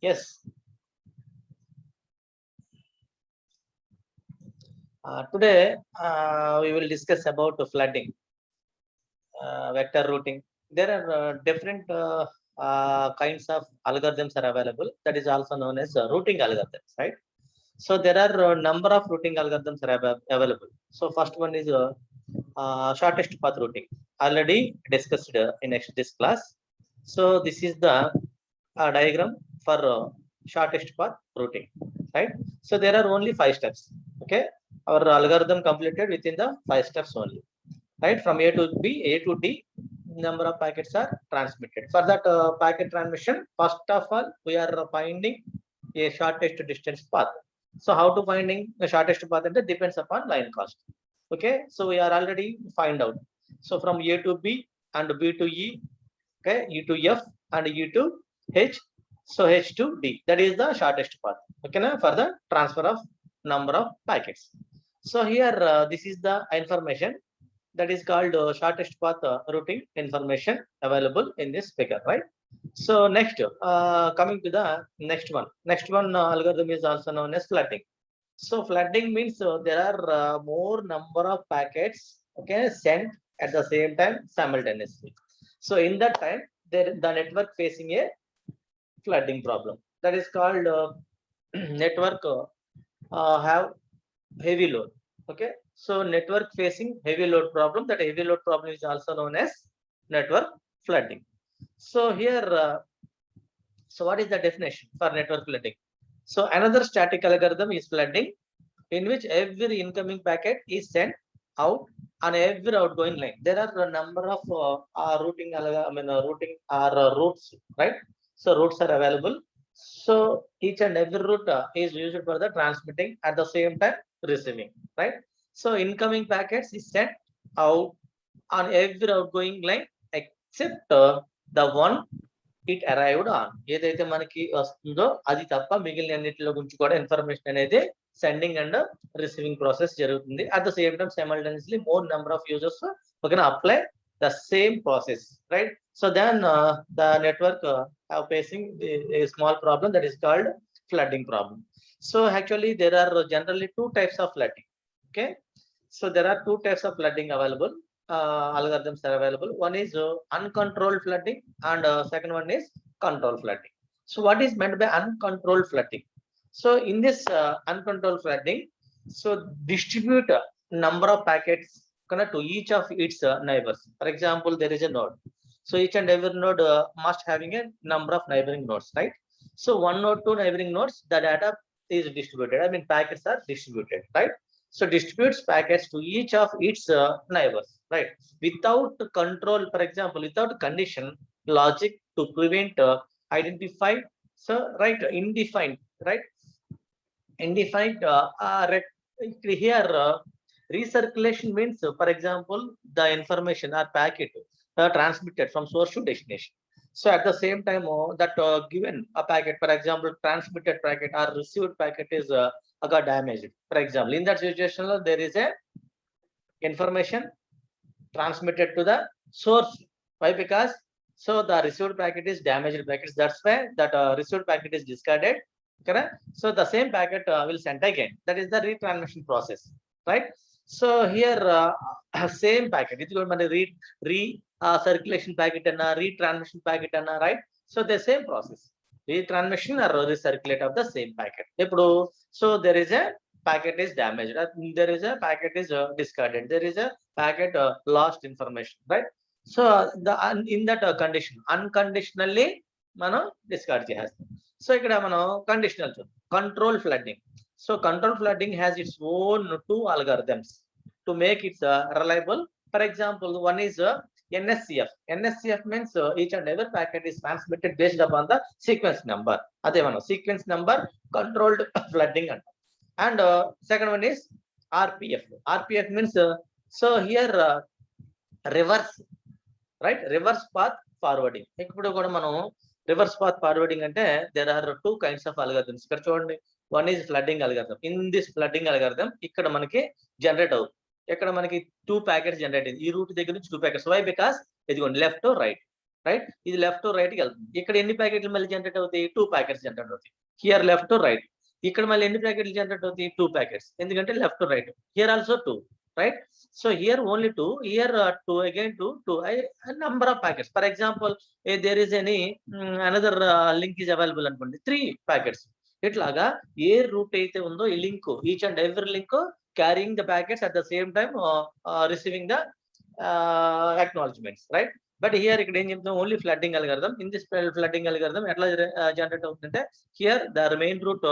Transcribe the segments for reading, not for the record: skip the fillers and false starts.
Yes. Today we will discuss about flooding, vector routing. There are different kinds of algorithms are available. That is also known as routing algorithms, right? So there are a number of routing algorithms are available. So first one is shortest path routing. Already discussed in this class. So this is the diagram for shortest path routing, right? So there are only 5 steps. Okay, our algorithm completed within the 5 steps only, right? From A to B, A to D, number of packets are transmitted. For that packet transmission, first of all, we are finding a shortest distance path. So how to finding the shortest path? And that depends upon line cost. Okay, so we are already find out. So from A to B and B to E, okay, E to F and E to H. So H to D, that is the shortest path. Okay, now for the transfer of number of packets. So here this is the information that is called shortest path routing information available in this figure, right? So next, coming to the next one. Next one algorithm is also known as flooding. So flooding means there are more number of packets, okay, sent at the same time simultaneously. So in that time, the network facing a flooding problem. That is called network have heavy load. Okay, so network facing heavy load problem. That heavy load problem is also known as network flooding. So here, so what is the definition for network flooding? So another static algorithm is flooding, in which every incoming packet is sent out on every outgoing line. There are a number of routing, routing or routes, right? So routes are available. So each and every route is used for the transmitting at the same time receiving, right? So incoming packets is sent out on every outgoing line except the one it arrived on. ఏదైతే మనకి వస్తుందో అది తప్ప మిగిలిన అన్నిటిలో గురించి కూడా information అనేది సెండింగ్ అండ్ రిసీవింగ్ ప్రాసెస్ జరుగుతుంది. At the same time simultaneously more number of users can apply the same process, right? So then the network have facing a small problem that is called flooding problem. So actually there are generally 2 types of flooding. Okay, so there are 2 types of flooding available. Algorithms are available. One is uncontrolled flooding and second one is controlled flooding. So what is meant by uncontrolled flooding? So in this uncontrolled flooding, so distribute number of packets to each of its neighbors. For example, there is a node. So each and every node must having a number of neighboring nodes, right? So one node, 2 neighboring nodes, the data is distributed. I mean packets are distributed, right? So distributes packets to each of its neighbors, right? Without control, for example, without condition logic to prevent identify, so right, indefined, right? Indefined here recirculation means, for example, the information or packet transmitted from source to destination. So at the same time that given a packet, for example, transmitted packet or received packet is got damaged. For example, in that situation there is a information transmitted to the source. Why? Because so the received packet is damaged packets. That's why that received packet is discarded. Correct. So the same packet will send again. That is the retransmission process, right? So here same packet. It's going to circulation packet and retransmission packet and right. So the same process. Retransmission or recirculate of the same packet. So there is a packet is damaged. There is a packet is discarded. There is a packet lost information, right? So the in that condition unconditionally మనం discard చేస్తాం. So ఇక్కడ మనం conditional control flooding. So control flooding has its own 2 algorithms to make it reliable. For example, one is NSCF. NSCF means each and every packet is transmitted based upon the sequence number. అదే మనం sequence number controlled flooding అంటాం. And second one is RPF. RPF means so here reverse, right? Reverse path forwarding. ఇప్పుడు కూడా మనం reverse path forwarding అంటే there are 2 kinds of algorithms. ఇక్కడ చూడండి, one is flooding algorithm. In this flooding algorithm ఇక్కడ మనకి generate అవుతుంది. ఇక్కడ మనకి 2 ప్యాకెట్స్ జనరేట్ అయింది. ఈ రూట్ దగ్గర నుంచి 2 ప్యాకెట్స్. వై? బికాస్ ఇదిగోండి లెఫ్ట్ రైట్. రైట్. ఇది లెఫ్ట్ టు రైట్ కి వెళ్తుంది. ఇక్కడ ఎన్ని ప్యాకెట్లు మళ్ళీ జనరేట్ అవుతాయి? 2 ప్యాకెట్స్ జనరేట్ అవుతాయి. Here left to right. ఇక్కడ మళ్ళీ ఎన్ని ప్యాకెట్లు జనరేట్ అవుతాయి? 2 ప్యాకెట్స్. ఎందుకంటే left to right. Here also 2, right? So here only 2, here 2, again 2, 2. A number of packets. For example, if there is any another link is available అనుకోండి, 3 packets. ఇట్లాగా ఏ route అయితే ఉందో ఈ link, each and every link carrying the packets at the same time receiving the acknowledgements, right? But here ఇక్కడ ఏం చెప్తాం? Only flooding algorithm. In this flooding algorithm ఎట్లా generate అవుతుందంటే, here the main route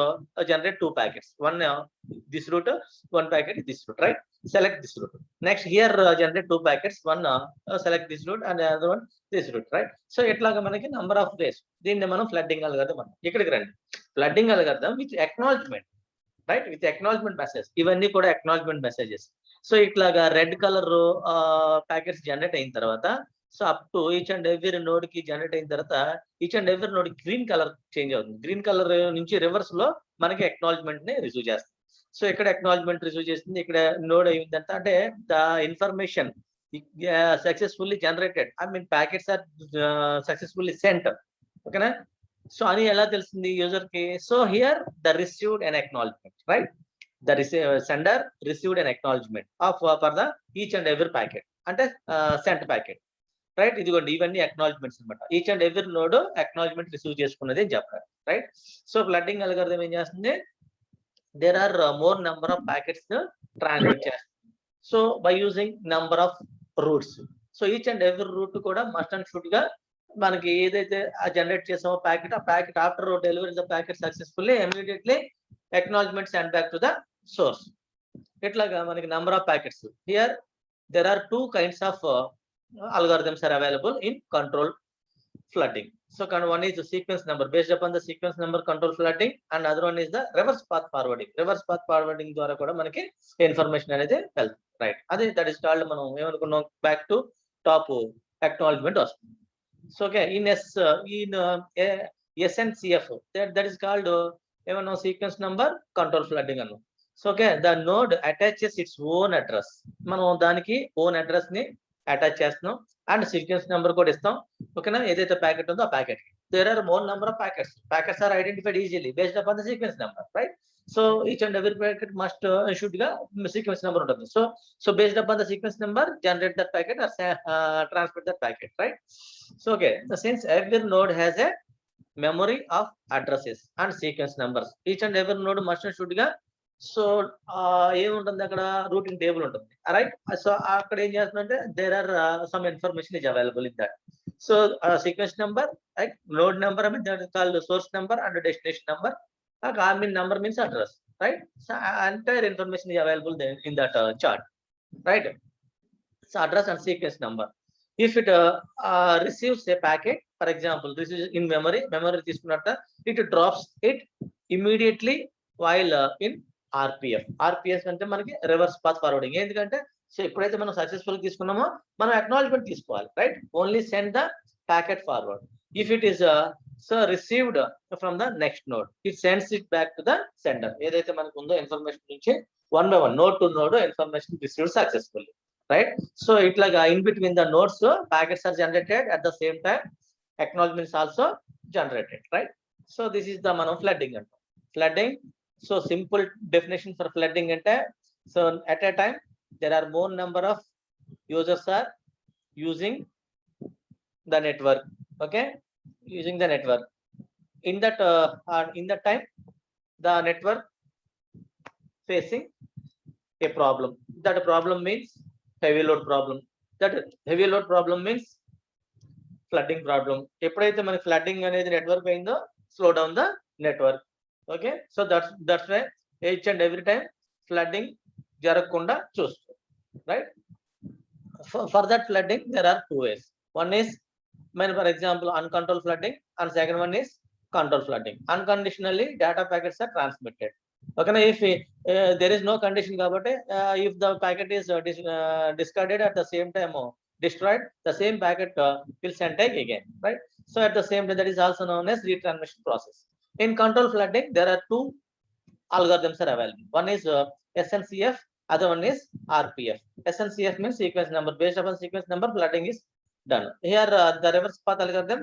generate 2 packets. One this route, 1 packet this route, right? Select this route. Next here generate 2 packets, one select this route and the other one this route, right? So ఇట్లాగా మనకి number of ways. దీన్ని మనం flooding algorithm అంటాం. ఇక్కడికి రండి. Flooding algorithm with acknowledgement, right? With acknowledgement message. ఇవన్నీ కూడా acknowledgement messages. So ఇట్లాగా రెడ్ కలర్ ప్యాకెట్స్ జనరేట్ అయిన తర్వాత, so up to each and every node కి జనరేట్ అయిన తర్వాత each and every node green colour change అవుతుంది. గ్రీన్ కలర్ నుంచి రివర్స్ లో మనకి అక్నాలెడ్జ్మెంట్ ని రిసీవ్ చేస్తుంది. సో ఇక్కడ అక్నాలెడ్జ్మెంట్ రిసీవ్ చేస్తుంది. ఇక్కడ నోడ్ అయిందంట అంటే the information successfully generated, I mean packets are successfully sent. ఓకేనా? సో అని ఎలా తెలుస్తుంది యూజర్ కి? So here the received and acknowledgement, right? The sender received and acknowledgement of for the each and every packet, అంటే sent packet, right? ఇదిగోండి, ఇవన్నీ acknowledgements అనమాట. Each and every node acknowledgement receive చేసుకున్నది అని చెప్పారు, రైట్? సో ఫ్లడ్డింగ్ అల్గారిథం ఏం చేస్తుంది? There are more number of packets transmit చేస్తుంది. So by using number of routes, so each and every route కూడా must and should గా మనకి ఏదైతే జనరేట్ చేసామో ప్యాకెట్, ఆ packet after delivery the packet successfully immediately acknowledgement send back to the source. ఇట్లాగా మనకి number of packets. Here there are 2 kinds of algorithms are available in control flooding. So one is the sequence number, based upon the sequence number control flooding, and other one is the reverse path forwarding. Reverse path forwarding ద్వారా కూడా మనకి information అనేది వెళ్తుంది, right? అదే that is called, మనం ఏమనుకున్నాం, back to top acknowledgement వస్తుంది. So okay, in SNCF that is called ఏమన్నా సీక్వెన్స్ నంబర్ కంట్రోల్ ఫ్లడ్డింగ్ అన్నాం. So okay, the node attaches its own address. మనం దానికి ఓన్ అడ్రస్ ని అటాచ్ చేస్తున్నాం అండ్ సీక్వెన్స్ నెంబర్ కూడా ఇస్తాం. ఓకేనా? ఏదైతే ప్యాకెట్ ఉందో ఆ packet. There are more number of packets. Packets are identified easily based upon the sequence number, right? So each and every packet must should గా sequence number ఉంటుంది. So based upon the sequence number generate that packet or transmit that packet, right? So okay, since every node has a memory of addresses and sequence numbers, each and every node must and should గా so ఏముంటుంది అక్కడ? Routing table ఉంటుంది, right? So అక్కడ ఏం చేస్తుందంటే there are some information is available in that. So sequence number, right? Node number, I mean that is called source number and destination number. I mean number means address, right? So entire information is available there in that chart, right? So address and sequence number. If it receives a packet, for example, this is in memory తీసుకున్నట్ట, it drops it immediately while in RPF అంటే మనకి reverse path forwarding. ఎందుకంటే so ఎప్పుడైతే మనం successful తీసుకున్నామో మనం acknowledgement తీసుకోవాలి, right? Only send the packet forward. If it is received from the next node, it sends it back to the sender. ఏదైతే మనకు ఉందో ఇన్ఫర్మేషన్ నుంచి one by one, node to node information received successfully, right? So ఇట్లాగా in between the nodes packets are generated, at the same time acknowledgements also generated, right? So this is the మనం flooding అంటాం. Flooding, so simple definition for flooding ante, so at a time there are more number of users are using the network, okay, using the network. In that time the network facing a problem. That problem means heavy load problem. That heavy load problem means flooding problem. ఎప్పుడైతే మనకి flooding అనేది network అయిందో, slow down the network. Okay, so that's why each and every time flooding జరగకుండా చూస్తాం, right? For that flooding there are 2 ways. One is, for example, uncontrolled flooding, and second one is controlled flooding. Unconditionally data packets are transmitted. Okay, if there is no condition kabatti, if the packet is discarded at the same time or destroyed, the same packet will send again, right? So at the same time, that is also known as retransmission process. In control flooding there are 2 algorithms are available. One is SNCF, other one is RPF. SNCF means sequence number. Based upon sequence number, flooding is done. Here the reverse path algorithm,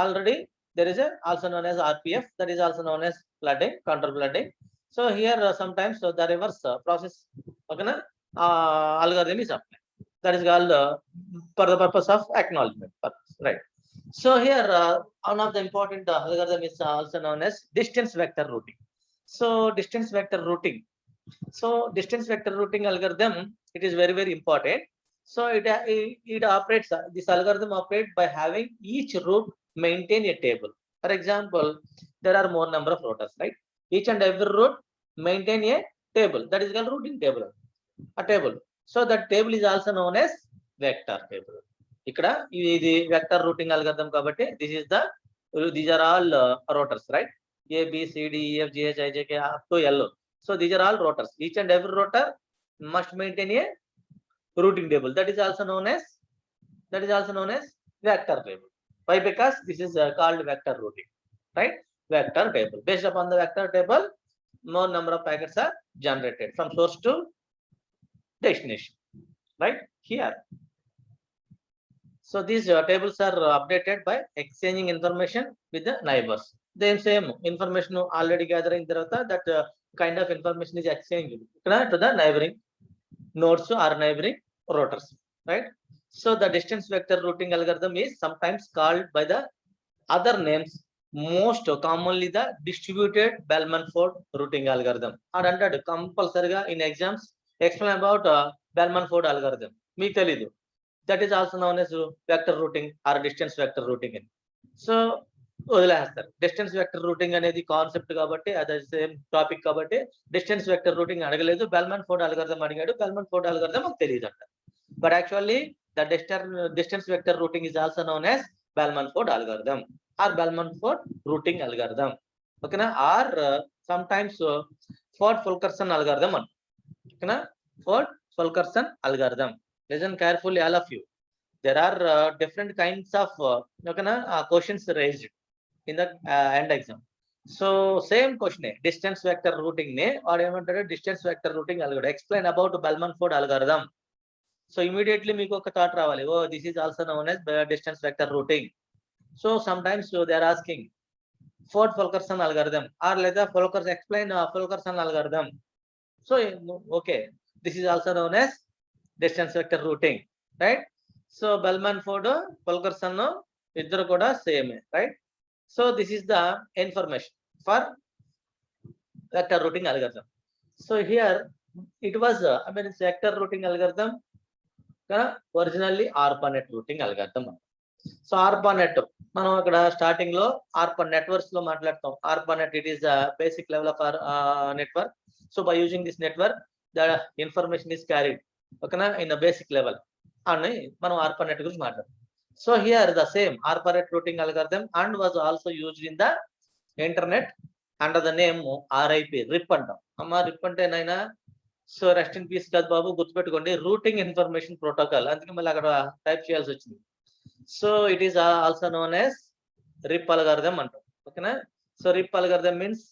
already there is a also known as RPF, that is also known as flooding, control flooding. So here sometimes the reverse process, okay, algorithm is applied. That is called for the purpose of acknowledgement purpose, right? So here one of the important algorithm is also known as distance vector routing. So distance vector routing. So distance vector routing algorithm, it is very, very important. So it operates, this algorithm operates by having each route maintain a table. For example, there are more number of routers, right? Each and every route maintain a table, that is called routing table, a table. So that table is also known as vector table. Ikkada ఇది vector routing algorithm kabatti these are all routers, right? A B C D E F G H I J K up to L. So these are all routers. Each and every router must maintain a routing table, that is also known as vector table. Why? Because this is called vector routing, right? Vector table. Based upon the vector table, more number of packets are generated from source to destination, right? Here, so these tables are updated by exchanging information with the neighbors. Then same information already gathering that kind of information is exchanged to the neighboring nodes or neighboring routers, right? So the distance vector routing algorithm is sometimes called by the other names, most commonly the distributed Bellman-Ford routing algorithm. And under compulsory in exams explain about Bellman-Ford algorithm. మీకు తెలీదు, that is also known as vector routing or distance vector routing. So వదిలేస్తారు. Distance vector routing అనేది concept కాబట్టి అది same topic కాబట్టి distance vector routing అడగలేదు, బెల్మన్ Ford algorithm అడిగాడు. బెల్మన్ Ford algorithm మాకు తెలియదు అంట. But actually the distance vector routing is also known as Bellman Ford algorithm or Bellman Ford routing algorithm, ఓకేనా? Or sometimes Ford Fulkerson algorithm అంట, ఓకేనా? Ford Fulkerson algorithm. Listen carefully, all of you. There are different kinds of questions raised in the end exam. So same question, distance vector routing ne or distance vector routing algorithm. Explain about Bellman-Ford algorithm. So immediately meeku oka thought ravali, oh, this is also known as distance vector routing. So sometimes they are asking Ford Fulkerson algorithm or leda Fulkerson, explain Fulkerson algorithm. So okay, this is also known as distance vector routing, right? So Bellman-Ford Fulkerson iddaru kuda same, right? So this is the information for vector routing algorithm. So here it was it's vector routing algorithm, originally ARPANET routing algorithm. So ARPANET మనం ఇక్కడ starting లో ARPANET networks లో మాట్లాడతాం. ARPANET, it is a basic level of our network. So by using this network the information is carried, okay, in a basic level అని మనం ARPANET గురించి మాట్లాడతాం. So here the same ARPANET routing algorithm and was also used in the internet under the name RIP, RIP అంటాం. అమ్మా RIP అంటే నైనా, so rest in peace కాదు బాబు, గుర్తుపెట్టుకోండి, రూటింగ్ ఇన్ఫర్మేషన్ ప్రోటోకాల్, అందుకే మళ్ళీ అక్కడ టైప్ చేయాల్సి వచ్చింది. So it is also known as RIP algorithm అంటాం, ఓకేనా? సో RIP algorithm means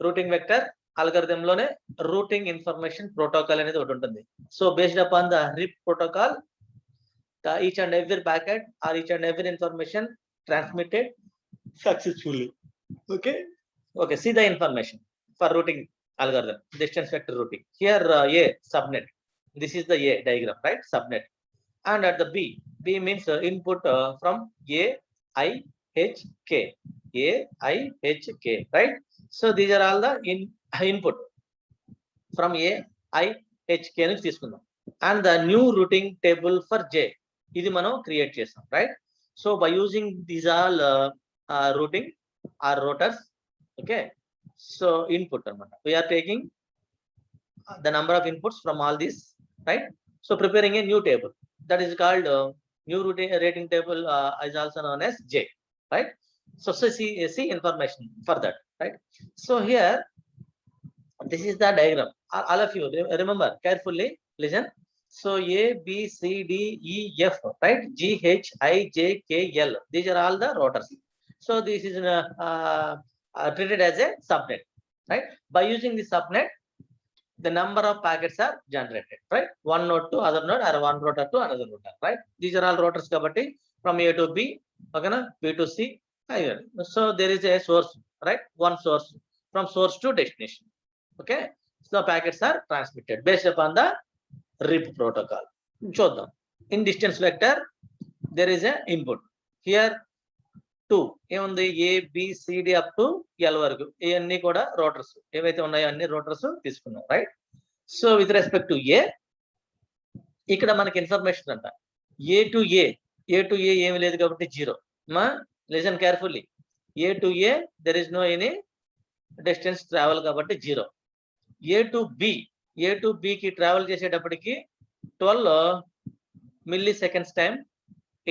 routing vector algorithm లోనే రూటింగ్ ఇన్ఫర్మేషన్ ప్రోటోకాల్ అనేది ఒకటి ఉంటుంది. So based upon the RIP protocol, each and every packet or each and every information transmitted successfully. Okay, see the information for routing algorithm, distance vector routing. Here A subnet, this is the A diagram, right? Subnet. And at the B means input from A I H K, right? So these are all the input from A I H K నుంచి తీసుకుందాం. And the new routing table for J, ఇది మనం create చేసాం, right? So by using these all routing or routers, okay, so input anamata, we are taking the number of inputs from all these, right? So preparing a new table, that is called new rating table, is also known as J, right? So see information for that, right? So here this is the diagram. All of you remember carefully, listen. So A B C D E F, right? G H I J K L, these are all the routers. So this is treated as a subnet, right? By using the subnet the number of packets are generated, right? One node to other node or one rotor to another rotor, right? These are all rotors kabatti from A to B, okay na, B to C. So there is a source, right? One source, from source to destination. Okay, so packets are transmitted based upon the RIP protocol. చూద్దాం. In distance vector there is a input here 2 ఏముంది, ABCD up to L వరకు ఇవన్నీ కూడా routers ఏవైతే ఉన్నాయో అన్ని routers తీసుకున్నాం, right? So with respect to A ఇక్కడ మనకి ఇన్ఫర్మేషన్ అంట, ఏ టు ఏ ఏమి లేదు కాబట్టి 0. మా listen carefully, A to A there is no any distance travel కాబట్టి 0. ఏ టు బికి ట్రావెల్ చేసేటప్పటికి 12 milliseconds time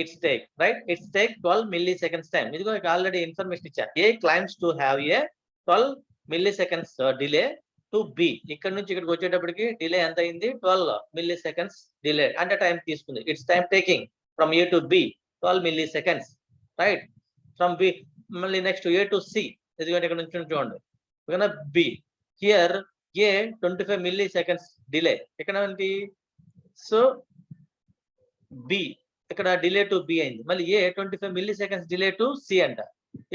it's take, right? It's take 12 milliseconds time. ఇదిగో ఇక్కడ ఆల్రెడీ ఇన్ఫర్మేషన్ ఇచ్చా. A claims to have a 12 milliseconds delay to B. ఇక్కడ నుంచి ఇక్కడికి వచ్చేటప్పటికి delay ఎంత అయింది, 12 milliseconds డిలే అంటే టైం తీసుకుంది. It's time taking from A to B 12 milliseconds, right? From B మళ్ళీ నెక్స్ట్ A to C, ఎందుకంటే ఇక్కడ నుంచి చూడండి ఓకేనా. B here A 25 milliseconds delay ఇక్కడ ఏంటి, సో B ఇక్కడ డిలే టు బి అయింది. మళ్ళీ ఏ 25 milliseconds డిలే టు సి అంట.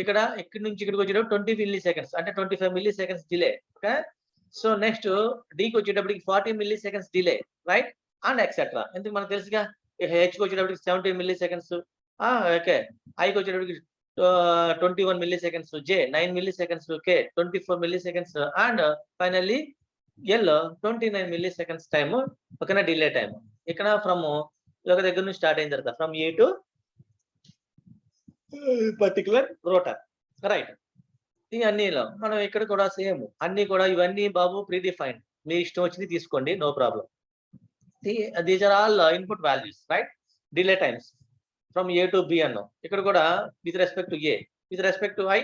ఇక్కడ నుంచి ఇక్కడికి వచ్చేటప్పుడు 20 milliseconds అంటే 25 milliseconds delay. Okay, so next డికి వచ్చేటప్పటికి 40 milliseconds delay, right? And etcetera. ఎందుకు మనకు తెలుసుగా, హెచ్కి వచ్చేటప్పటికి 17 milliseconds, ఓకే, ఐకి వచ్చేటప్పటికి 21 milliseconds, J 9 milliseconds, K 24 milliseconds and finally L 29 milliseconds time, ఓకేనా, డిలే టైము. ఇక్కడ ఫ్రమ్ ఒక దగ్గర నుంచి స్టార్ట్ అయిన తర్వాత from A to particular router, right? ఇవన్నీలో మనం ఇక్కడ కూడా సేమ్ అన్ని కూడా ఇవన్నీ బాబు ప్రీడిఫైన్డ్, మీ ఇష్టం వచ్చింది తీసుకోండి, no problem. These are all input values, right? Delay times from A to B అన్నాం. ఇక్కడ కూడా with respect to A, with respect to I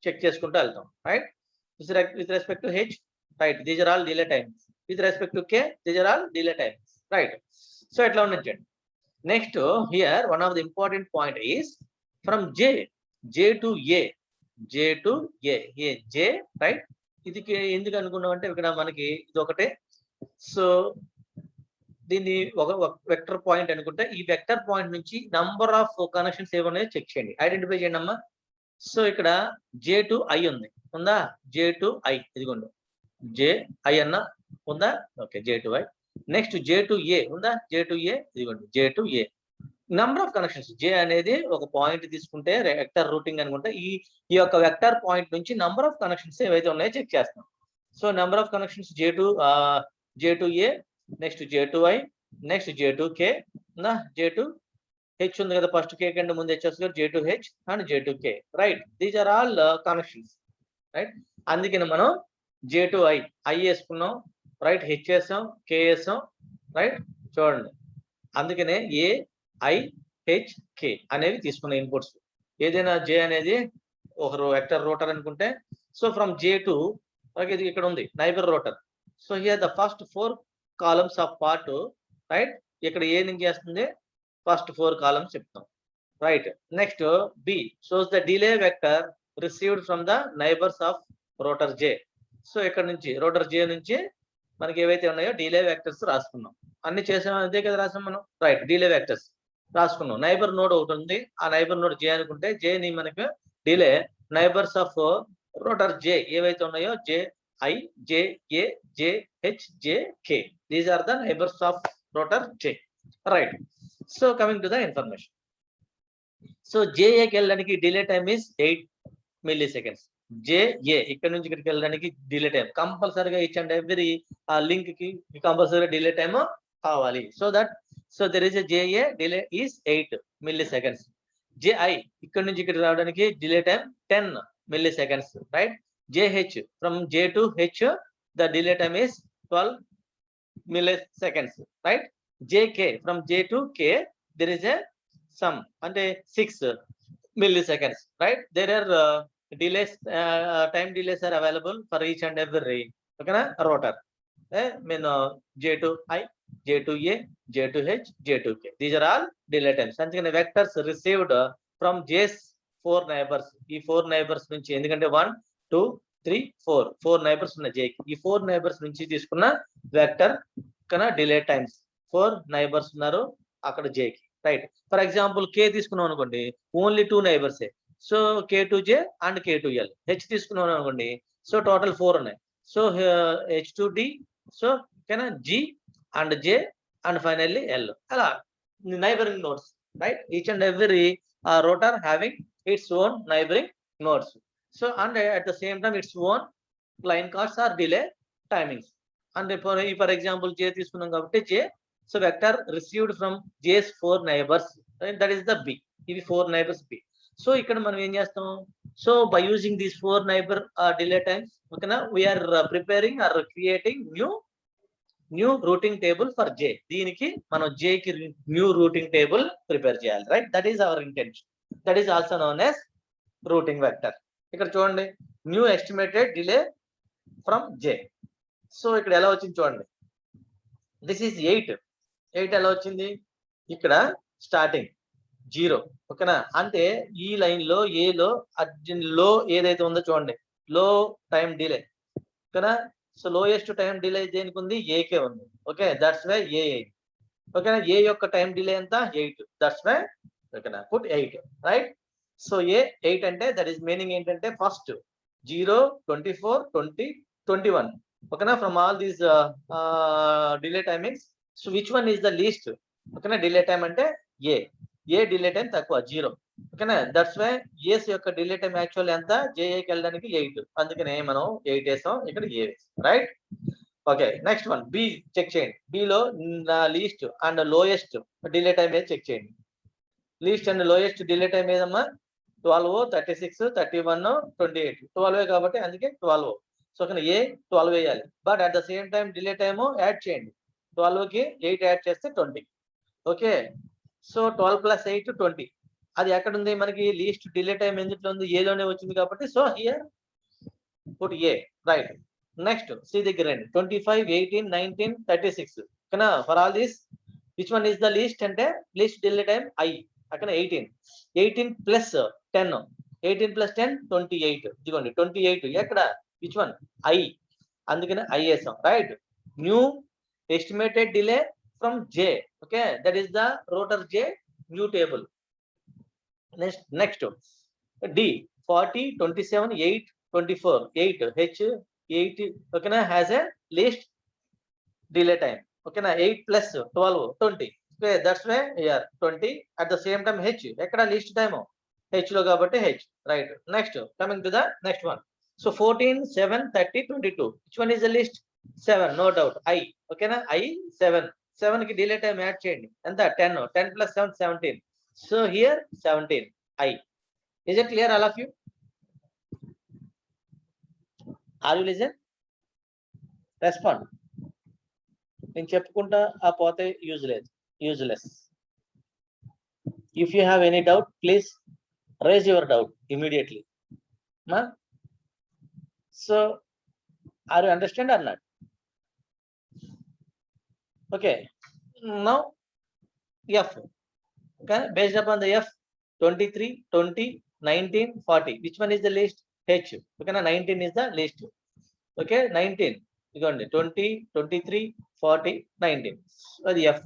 check చేసుకుంటూ వెళ్తాం, right? With respect to H, right? These are all delay times. With respect to K, these are all delay times, right? So ఎట్లా ఉండొచ్చండి. Next here one of the important point is from J to A, J, right? ఇది ఎందుకు అనుకున్నాం అంటే ఇక్కడ మనకి ఇది ఒకటే. సో దీన్ని ఒక వెక్టర్ పాయింట్ అనుకుంటే ఈ వెక్టర్ పాయింట్ నుంచి నంబర్ ఆఫ్ కనెక్షన్స్ ఏమన్నాయో చెక్ చేయండి, ఐడెంటిఫై చేయండి అమ్మా. సో ఇక్కడ J to I ఉంది, ఉందా? J to I, ఇదిగోండి J I అన్న ఉందా? Okay, J to I. Next J to A ఉందా? J to A, ఇదిగోండి J to A. Number of connections, J అనేది ఒక పాయింట్ తీసుకుంటే వెక్టర్ రూటింగ్ అనుకుంటే ఈ యొక్క వెక్టర్ పాయింట్ నుంచి నంబర్ ఆఫ్ కనెక్షన్స్ ఏవైతే ఉన్నాయో చెక్ చేస్తాం. So number of connections J to A, next J to I, next J to K, J to H ఉంది కదా, ఫస్ట్ K కంటే ముందు H వస్తుంది, J to H and J to K, right? These are all connections, right? అందుకని మనం J to I వేసుకున్నాం, right? H వేసాం, K వేసాం, రైట్? చూడండి, అందుకనే AIHK అనేవి తీసుకున్న ఇన్పుట్స్. ఏదైనా J అనేది ఒక వెక్టర్ రోటర్ అనుకుంటే, సో ఫ్రమ్ J to ఇది ఇక్కడ ఉంది neighbour rotor. So here the first 4 columns of part, right? ఇక్కడ ఏ నుంచి చేస్తుంది, ఫస్ట్ 4 columns చెప్తాం, right? Next B shows the delay vector received from the neighbours of router J. So ఇక్కడ నుంచి rotor J నుంచి మనకి ఏవైతే ఉన్నాయో డిలే వెక్టర్స్ రాసుకున్నాం. అన్ని చేసాం, అదే కదా రాసాం మనం, రైట్? డిలే వెక్టర్స్ రాసుకున్నాం. నైబర్ నోడ్ ఒకటి ఉంది, ఆ నైబర్ నోడ్ J అనుకుంటే J ని మనకి delay neighbours of router J ఏవైతే ఉన్నాయో JI, JA, JH, JK, these are the neighbours of router J, right? So coming to the information. So JAకి వెళ్ళడానికి delay time is 8 milliseconds. JA ఇక్కడ నుంచి ఇక్కడికి వెళ్ళడానికి డిలే టైం కంపల్సరీగా ఈచ్ అండ్ ఎవ్రీ ఆ లింక్ కి కంపల్సరీగా డిలే టైమ్ కావాలి. So there is a JA delay is 8 milliseconds. JI ఇక్కడ నుంచి ఇక్కడ రావడానికి delay time 10 milliseconds, right? JH from J to H the delay time is 12 milliseconds, right? JK from J to K there is a some అంటే 6 milliseconds, right? There are delays, time delays are available for each and every, okay na, rotor. J to I, J to A, J to H, J to K. These are all delay times. అందుకని vectors received from J's 4 neighbors. ఈ 4 neighbors నుంచి ఎందుకంటే 1, 2, 3 4 neighbours ఉన్న j కి ఈ 4 neighbours నుంచి తీసుకున్న vector కన డిలే టైమ్స్ 4 నైబర్స్ ఉన్నారు అక్కడ j కి రైట్. ఫర్ ఎగ్జాంపుల్ k తీసుకున్నాం అనుకోండి only 2 neighbours so k to j and k to l. h తీసుకున్నాం అనుకోండి సో టోటల్ 4 ఉన్నాయి so h to d so కన g and j and finally l అలా neighboring nodes right. each and every router having its own neighboring nodes so and at the same time its own client costs or delay timings and for example j తీసుకున్నాం కాబట్టి j so vector received from j's 4 neighbors right? that is the b ఇవి 4 neighbors b so ఇక్కడ మనం ఏం చేస్తాం so by using these 4 neighbor delay times okay we are preparing or creating new routing table for j దీనికి మనం j కి new routing table prepare చేయాలి right. that is our intention. that is also known as routing vector. ఇక్కడ చూడండి new estimated delay from j so ఇక్కడ ఎలా వచ్చింది చూడండి దిస్ ఈజ్ 8 ఎలా వచ్చింది ఇక్కడ స్టార్టింగ్ 0 ఓకేనా అంటే ఈ లైన్ లో ఏ లో లో ఏదైతే ఉందో చూడండి లో టైం డిలే ఓకేనా సో లోయెస్ట్ టైం డిలే దేనికి ఉంది ఏకే ఉంది ఓకే దట్స్ వై ఏ ఓకేనా ఏ యొక్క టైం డిలే ఎంత 8 దట్స్ వై ఓకేనా పుట్ 8 రైట్. సో ఏ 8 అంటే దట్ ఈస్ మీనింగ్ ఏంటంటే ఫస్ట్ 0 24 20 21 ఓకేనా from all these delay timings so which one is the least ఓకేనా డిలే టైం అంటే ఏ డిలే టైం తక్కువ 0 ఓకేనా దట్స్ వై ఏస్ యొక్క డిలే టైం యాక్చువల్ ఎంత జేఏకి వెళ్ళడానికి 8 అందుకనే మనం 8 వేసాం ఇక్కడ A right. Okay next one B check చేయండి below least and lowest delay time ఏది చెక్ చేయండి least and lowest delay time ఏదమ్మా 12 36 31 28 12 కాబట్టి అందుకే 12 సో ఓకే ఏ 12 వేయాలి but at the same time delay time add చేయండి 12 కి 8 యాడ్ చేస్తే 20 ఓకే సో 12 ప్లస్ 8 20 అది ఎక్కడ ఉంది మనకి లీస్ట్ డిలే టైం ఎందులో ఉంది ఏలోనే వచ్చింది కాబట్టి so here put A right. Next C దగ్గర రండి 25 18 19 36 ఓకేనా for all this which one is the least అంటే లీస్ట్ డిలే టైం ఐ అక్కడ 18 ప్లస్ 10 18 ప్లస్ 10 28 ఇదిగోండి 28 ఎక్కడ విచ్ వన్ ఐ అందుకనే ఐ వేసాం right. New estimated delay from j okay that is the router j new table. next d 40 27 8 24 8 h 8 okay na has a least delay time okay na 8 plus 12 20 okay that's why here 20 at the same time h ekkada least time h lo kabatti h right. next coming to the next one so 14 7 30 22 which one is the least 7 no doubt I okay na I 7 కి delay time add చేయండి ఎంత 10 plus 7 17 so here 17 I is it clear all of you are you listen respond నేను చెప్పుకుంటా ఆ పోతే useless if you have any doubt please raise your doubt immediately ma so are you understand or not okay now f okay based upon the f 23 20 19 40 which one is the least h okay na 19 is the least okay 19 ఇగోండి 20 23 40 19 అది f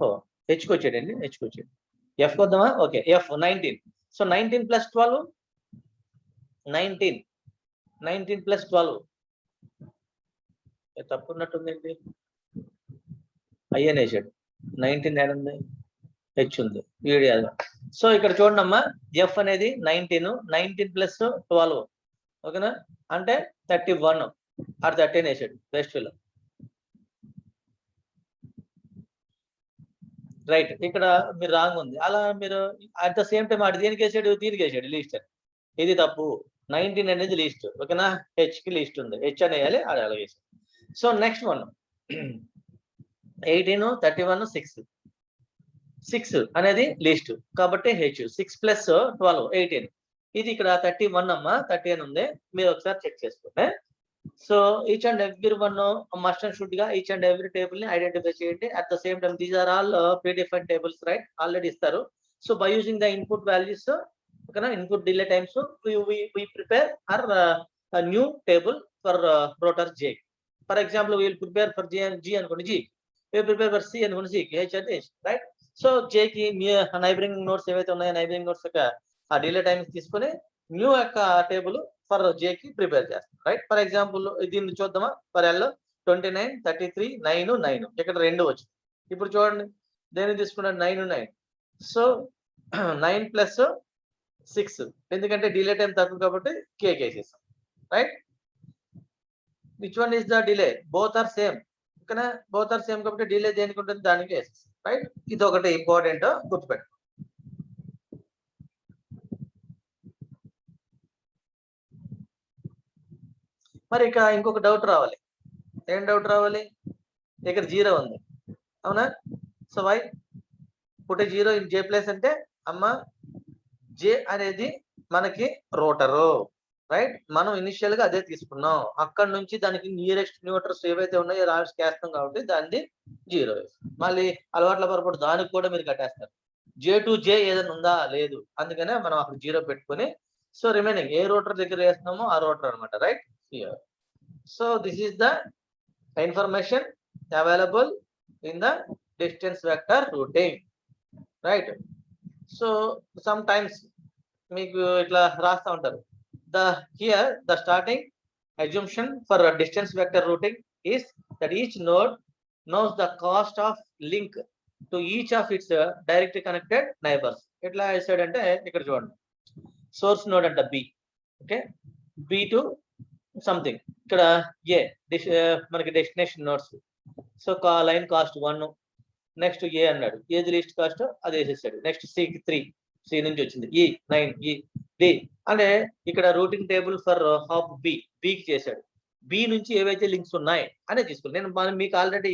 h కి వచ్చేయండి h కి వచ్చేయండి f కొద్దామా okay f 19 so 19 plus 12 19 plus 12 తప్పున్నట్టుందండి ఐఎన్ఏషెడ్ 19 ఏడు ఉంది హెచ్ ఉంది వీడియో సో ఇక్కడ చూడండి అమ్మా ఎఫ్ అనేది 19 ప్లస్ 12 ఓకేనా అంటే 31 ఆర్ 13 వేసాడు బెస్ట్ ఫిల్ రైట్. ఇక్కడ మీరు రాంగ్ ఉంది అలా మీరు అట్ ద సేమ్ టైం అటు దేనికి వేసాడు దీనికి వేసాడు లీస్ట్ అని ఇది తప్పు 19 అనేది లీస్ట్ ఓకేనా హెచ్ కి లీస్ట్ ఉంది హెచ్ అని వేయాలి అది అలా వేసాడు. సో నెక్స్ట్ వన్ 18 31 6 అనేది లీస్ట్ కాబట్టి హెచ్ 6 ప్లస్ 12 18 ఇది ఇక్కడ 31 అమ్మా 30 అని ఉంది మీరు ఒకసారి చెక్ చేసుకోండి. So each and every one must and should గా ఈచ్ అండ్ ఎవ్రీ టేబుల్ ని ఐడెంటిఫై చేయండి. At the same time these are all predefined tables right already ఇస్తారు. So by using the input values ఓకేనా input delay times we prepare our new table for rotor J. For example, we will prepare for G and G and G. We will prepare for C and C, H and H, right? So J ki neighboring nodes ఏవైతే ఉన్నాయో neighboring nodes యొక్క ఆ delay time తీసుకొని new యొక్క table for J కి prepare చేస్తాం, right? For example దీన్ని చూద్దామా? ఫర్ L 29, 33, 9, 9 ఇక్కడ రెండు వచ్చింది. ఇప్పుడు చూడండి దేన్ని తీసుకున్నాడు? 9, 9. సో 9 ప్లస్ 6 ఎందుకంటే డిలే టైం తక్కువ కాబట్టి K కేసేసాం, right? Which one is the delay? Both are same. ఓకేనా? బోత్ ఆర్ సేమ్ కాబట్టి డిలే దేనికి ఉంటుంది? దానికి వేసేసాం, రైట్? ఇది ఒకటి ఇంపార్టెంట్ గుర్తుపెట్టు. మరి ఇక ఇంకొక డౌట్ రావాలి. ఏం డౌట్ రావాలి? ఇక్కడ 0 ఉంది, అవునా? So why put 0 in J place అంటే అమ్మ J అనేది మనకి రోటరు, రైట్? మనం ఇనిషియల్ గా అదే తీసుకున్నాం. అక్కడ నుంచి దానికి నియరెస్ట్ న్యూటర్స్ ఏవైతే ఉన్నాయో రాస్తాం కాబట్టి దాన్ని 0 మళ్ళీ అలవాట్ల పొరపాటు దానికి కూడా మీరు కట్టేస్తారు. J to J ఏదైనా ఉందా? లేదు. అందుకనే మనం అక్కడ 0 పెట్టుకొని సో రిమైనింగ్ ఏ రోటర్ దగ్గర వేస్తున్నామో ఆ రోటర్ అనమాట, right? Here. So this is the information available in the distance vector routing, right? So some times మీకు ఇట్లా రాస్తా ఉంటారు. Here the starting assumption for a distance vector routing is that each node knows the cost of link to each of its directly connected neighbors. ఎట్లా వేసాడంటే ఇక్కడ చూడండి, source node అంట B, okay? B to something, ఇక్కడ A మనకి destination nodes. So line cost 1, next A అన్నాడు, ఏది least cost అది వేసేసాడు. నెక్స్ట్ C కి 3, C నుంచి వచ్చింది E 9, E D అంటే ఇక్కడ routing table for hop B కి చేశాడు. B నుంచి ఏవైతే లింక్స్ ఉన్నాయి అనే తీసుకుని నేను మీకు ఆల్రెడీ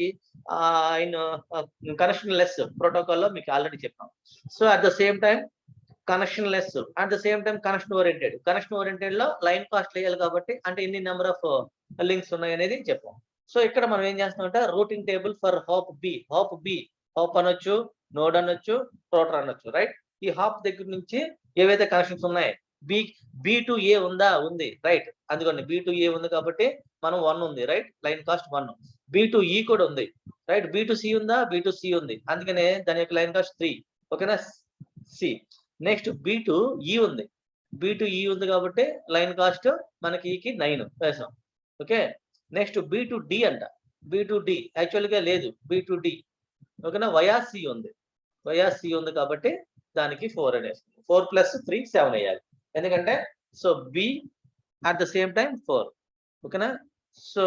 కనెక్షన్ లెస్ ప్రోటోకాల్ లో మీకు ఆల్రెడీ చెప్పాను. So at the same time connection less, at the same time connection oriented లో లైన్ కాస్ట్ వేయాలి కాబట్టి అంటే ఎన్ని నెంబర్ ఆఫ్ లింక్స్ ఉన్నాయి అనేది చెప్పాం. సో ఇక్కడ మనం ఏం చేస్తామంటే routing table for hop B hop అనొచ్చు, నోడ్ అనొచ్చు, రోటర్ అనొచ్చు, రైట్? ఈ హాప్ దగ్గర నుంచి ఏవైతే కనెక్షన్స్ ఉన్నాయి B to A ఉందా? ఉంది, రైట్? అందుకని B to A ఉంది కాబట్టి మనం 1 ఉంది, right? Line cost 1. B to E కూడా ఉంది, రైట్? B to C ఉందా? B to C ఉంది, అందుకనే దాని యొక్క లైన్ కాస్ట్ 3, ఓకేనా? C. Next B to E ఉంది, B to E ఉంది కాబట్టి లైన్ కాస్ట్ మనకి ఈకి 9 వేసాం, okay? Next B to D అంట, B to D యాక్చువల్ గా లేదు, B to D, ఓకేనా? వయా C ఉంది కాబట్టి దానికి 4 అనేసి 4 + 3 7 వేయాలి. ఎందుకంటే so B at the same time 4, ఓకేనా? సో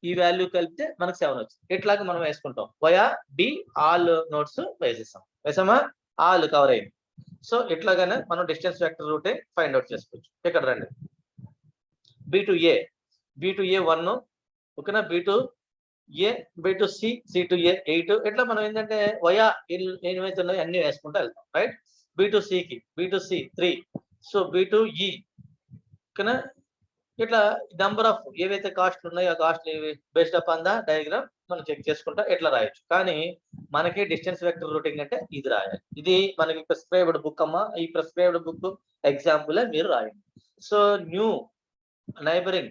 ఈ వాల్యూ కలిపితే మనకు 7 వచ్చింది. ఇట్లాగా మనం వేసుకుంటాం. వయా D ఆల్ నోట్స్ వేసామా? ఆల్ కవర్ అయింది. సో ఇట్లాగానే మనం డిస్టెన్స్ వెక్టర్ రూటే ఫైండ్ అవుట్ చేసుకోవచ్చు. ఇక్కడ రండి, B to A 1, ఓకేనా? B to A, B to C, C to A 8. ఇట్లా మనం ఏంటంటే వయా ఏమైతే ఉన్నాయో అన్ని వేసుకుంటూ వెళ్తాం, right? B to C 3. So B to E, ఓకేనా? ఇట్లా నంబర్ ఆఫ్ ఏవైతే కాస్ట్ ఉన్నాయో ఆ cost based up on the diagram మనం చెక్ చేసుకుంటా ఇట్లా రాయొచ్చు. కానీ మనకి డిస్టెన్స్ వెక్టర్ రూటింగ్ అంటే ఇది రాయాలి. ఇది మనకి ప్రిస్క్రైబ్డ్ బుక్ అమ్మా. ఈ ప్రిస్క్రైబ్డ్ బుక్ ఎగ్జాంపుల్ మీరు రాయండి. సో న్యూ నైబరింగ్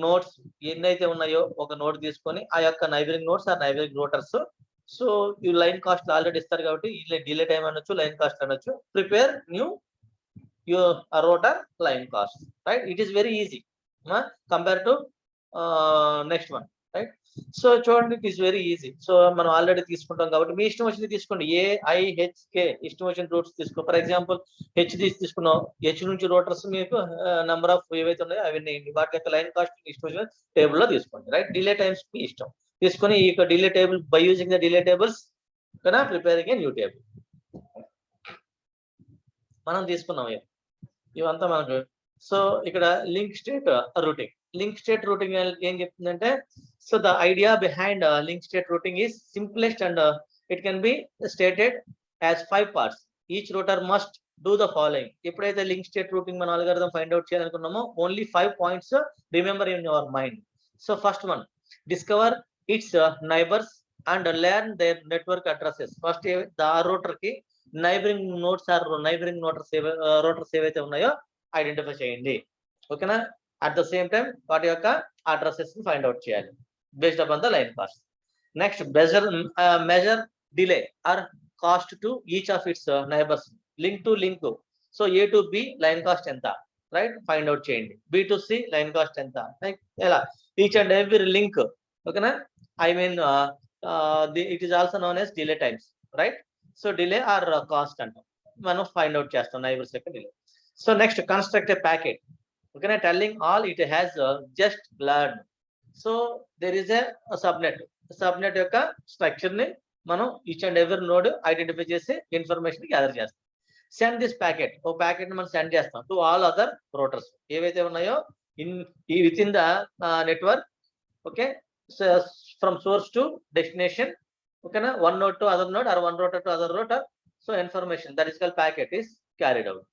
నోట్స్ ఎన్నైతే ఉన్నాయో ఒక నోట్ తీసుకొని ఆ యొక్క నైబరింగ్ నోట్స్ ఆ నైబరింగ్ రోటర్స్. సో ఈ లైన్ కాస్ట్ ఆల్రెడీ ఇస్తారు కాబట్టి డిలే టైం అనొచ్చు, లైన్ కాస్ట్ అనొచ్చు. Prepare new rotor line cost, right? It is very easy compared to next one, right? So చూడండి, it is very easy. So మనం already తీసుకుంటాం కాబట్టి మీ ఇష్టం వచ్చింది తీసుకోండి. AIHK ఇష్టం వచ్చిన రూట్స్ తీసుకో. ఫర్ ఎగ్జాంపుల్ H తీసుకున్నాం, H నుంచి రోటర్స్ మీకు నెంబర్ ఆఫ్ ఏవైతే ఉన్నాయో అవన్నీ వాటి యొక్క లైన్ కాస్ట్ ఇష్టం వచ్చిన టేబుల్ లో తీసుకోండి, రైట్? డిలే టైమ్స్ మీ ఇష్టం తీసుకొని ఈ యొక్క delay table by using the delay tables కదా ప్రిపేరింగ్ ఏ న్యూ టేబుల్ మనం తీసుకున్నాం ఇవంతా మనకు. సో ఇక్కడ లింక్ స్టేట్ రూటింగ్ ఏం చెప్తుందంటే, so the idea behind link state routing is simplest and it can be stated as 5 parts. Each router must do the following. ఎప్పుడైతే link state routing మనం algorithm find out చేయాలనుకున్నామో only 5 points remember in your mind. So first one, discover its neighbours and learn their network addresses. First ఆ router కి neighbouring notes or neighbouring routers ఏవైతే ఉన్నాయో identify చేయండి, ఓకేనా? At the same time వాటి యొక్క addresses ని ఫైండ్ అవుట్ చేయాలి based upon the line cost. Next measure delay or cost to each of its neighbours, link to link. So A to B line cost ఎంత, right, find out చేయండి. B to C line cost ఎంత, like ఎలా each and every link, ఓకేనా. I mean it is also known as delay times, right. So delay or cost అంటాం, మనం find out చేస్తాం neighbours యొక్క delay. So next construct a packet, ఓకేనా, telling all it has just learn. So there is a subnet యొక్క structure ని మనం each and every node identify చేసి information gather చేస్తాం. సెండ్ దిస్ ప్యాకెట్, ఓ packet ని మనం సెండ్ చేస్తాం టు ఆల్ అదర్ రూటర్స్ ఏవైతే ఉన్నాయో within the network, okay, from source to destination, ఓకేనా, one node to other node or one router to other router. So information that is called packet is carried out,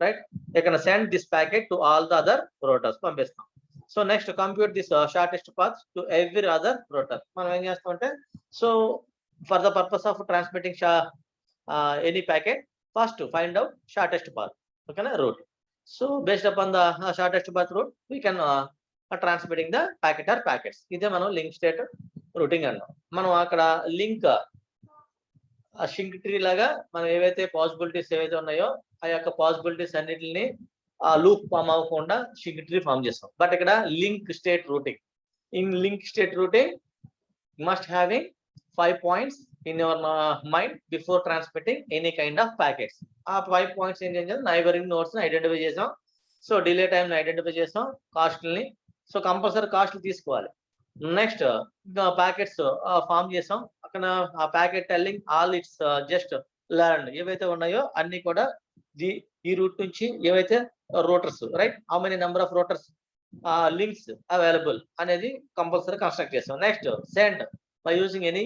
right. ఇక్కడ send this packet to all the other routers పంపిస్తాం. So next compute this shortest path to every other router. మనం ఏం చేస్తాం అంటే, so for the purpose of transmitting any packet, first find out shortest path, okay na, route. So based upon the shortest path route we can transmitting the packet or packets. ఇదే మనం link state routing అన్నాం. మనం అక్కడ link shrink tree లాగా మనం ఏవైతే possibilities ఏవైతే ఉన్నాయో ఆ యొక్క పాసిబిలిటీస్ అన్నిటిని లూప్ ఫామ్ అవ్వకుండా షింక్ ట్రీ ఫామ్ చేస్తాం. బట్ ఇక్కడ link state routing, in link state routing must having 5 points in your mind before transmitting any kind of packets. ఆ 5 points ఏంటంటే నైబరింగ్ నోడ్స్ ని ఐడెంటిఫై చేసాం, సో డిలే టైం ని identify చేసాం, కాస్ట్ని, సో కంపల్సరీ కాస్ట్లు తీసుకోవాలి. Next packets form చేసాం, అక్కడ ఆ packet telling all its just learn ఏవైతే ఉన్నాయో అన్ని కూడా ఈ రూట్ నుంచి ఏవైతే routers, right, how many number of routers links available అనేది కంపల్సరీ కన్స్ట్రక్ట్ చేస్తాం. Next send by using any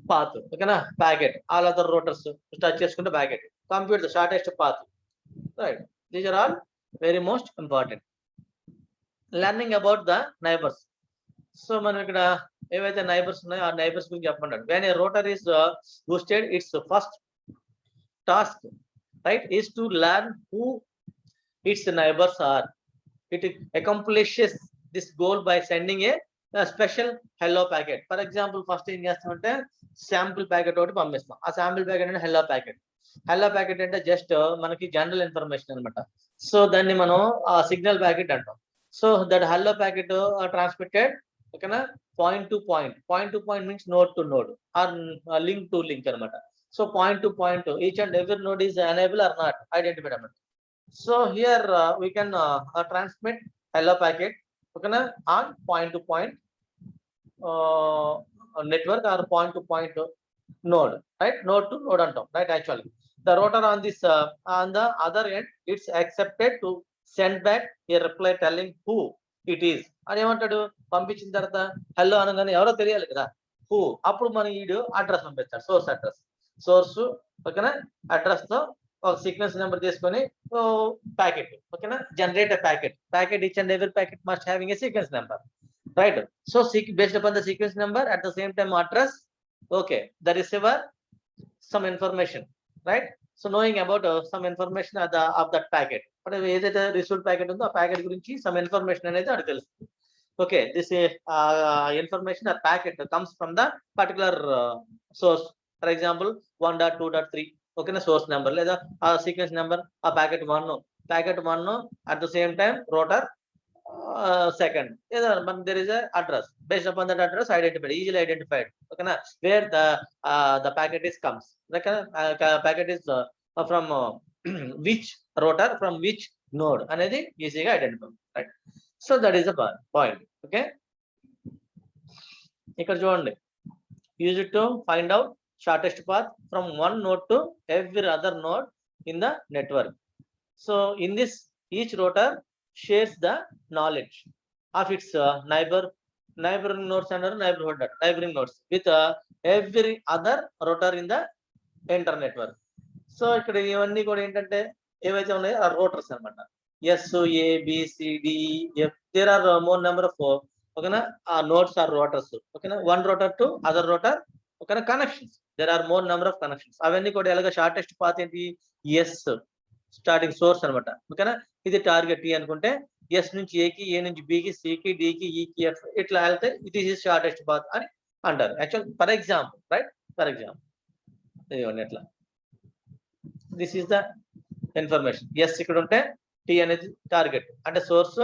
path, ఓకేనా, packet all other routers touch చేసుకుంటే packet, compute the shortest path, right. These are all very most important. Learning about the neighbours. So మనం ఇక్కడ ఏవైతే neighbours ఉన్నాయో ఆ neighbours గురించి చెప్పండి. When a router is boosted its first task, right, is to learn who its neighbours are. It accomplishes this goal by sending a special hello packet. For example, first ఏం చేస్తామంటే sample packet ఒకటి పంపిస్తాం. ఆ sample packet అంటే hello packet. Hello packet అంటే just మనకి general information అనమాట. So దాన్ని మనం సిగ్నల్ ప్యాకెట్ అంటాం. So that hello packet transmitted, ఓకేనా, point to point means node to node or link to link అనమాట. So point to point each and every node is enable or not identified అనమాట. So here we can transmit hello packet, okay na, on point to point network or point to point node, right, node to node antam, right. Actually the router on this on the other end it's accepted to send back a reply telling who it is అని ఏమంటాడు, పంపించిన తర్వాత hello అనగానే ఎవరో తెలియాలి కదా, who. అప్పుడు మన ఈడు అడ్రస్ పంపిస్తాడు, సోర్స్ అడ్రస్, సోర్స్, ఓకేనా, అడ్రస్ తో ఒక సీక్వెన్స్ నెంబర్ తీసుకొని ప్యాకెట్, ఓకేనా, generate a packet each and every packet must having a sequence number, right. So based upon the sequence number at the same time address, okay, the receiver some information, right. So knowing about some information of that packet, ఏదైతే received packet ఉందో ఆ packet గురించి some information అనేది అక్కడ తెలుస్తుంది. Okay, this information are packet comes from the particular source. For example 1.2.3, ఓకేనా, source number లేదా ఆ సీక్వెన్స్ నెంబర్, ఆ packet one at the same time router second, ఏదో మన there is address. Based upon that address identified, easily identified, ఓకేనా, where the packet is comes, packet is from which router, from which node అనేది ఈజీగా identify, right. So that is the point, okay. ఇక్కడ చూడండి, use it to find out shortest path from one node to every other node in the network. So in this, each router shares the knowledge of its neighboring nodes and neighboring nodes with every other router in the inter network. So ఇక్కడ ఇవన్నీ కూడా ఏంటంటే ఏవైతే ఉన్నాయో ఆ routers అనమాట. S, A, B, C, D, F, there are more number of, ఓకేనా, ఆ నోడ్స్ ఆర్ రూటర్స్, ఓకేనా, one router to other router, ఓకేనా, connections, there are more number of connections. అవన్నీ కూడా ఎలాగ షార్టెస్ట్ పాత్ ఏంటి, ఎస్ స్టార్టింగ్ సోర్స్ అనమాట, ఓకేనా. ఇది టార్గెట్ టీ అనుకుంటే ఎస్ నుంచి ఏకి, ఏ నుంచి బికి, సికి, డికి, ఈకి, ఎఫ్ ఇట్లా వెళ్తే ఇట్ ఈస్ షార్టెస్ట్ పాత్ అని అంటారు. Actual for example, right? For example ఇదిగోండి ఎట్లా, this is the information. S ఇక్కడ ఉంటే టి అనేది టార్గెట్ అంటే సోర్స్,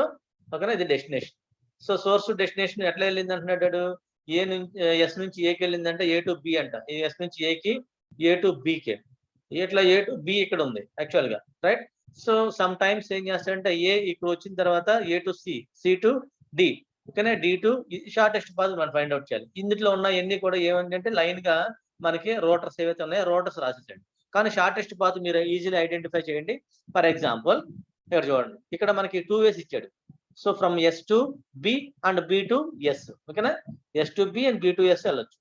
ఓకేనా, ఇది డెస్టినేషన్. సో సోర్స్ డెస్టినేషన్ ఎట్లా వెళ్ళింది అంటున్నాడు, ఏ నుంచి ఎస్ నుంచి ఏకి వెళ్ళిందంటే ఏ టు బి అంట. ఎస్ నుంచి ఏకి, ఏ టు బికి. ఇట్లా ఏ టు బి ఇక్కడ ఉంది యాక్చువల్ గా, రైట్? సో సమ్ టైమ్స్ ఏం చేస్తాడంటే ఏ ఇక్కడ వచ్చిన తర్వాత A to C, C to D, ఓకేనా, డి టు షార్టెస్ట్ పాత్ మనం ఫైండ్ అవుట్ చేయాలి. ఇందులో ఉన్న ఎన్ని కూడా ఏమంటే లైన్ గా మనకి రోటర్స్ ఏవైతే ఉన్నాయో రోటర్స్ రాసేసండి. కానీ షార్టెస్ట్ పాత్ మీరు ఈజీలీ ఐడెంటిఫై చేయండి. ఫర్ ఎగ్జాంపుల్ ఇక్కడ చూడండి, ఇక్కడ మనకి 2 ways ఇచ్చాడు. So from S to B and B to S, ఓకేనా, S to B and B to S వెళ్ళొచ్చు,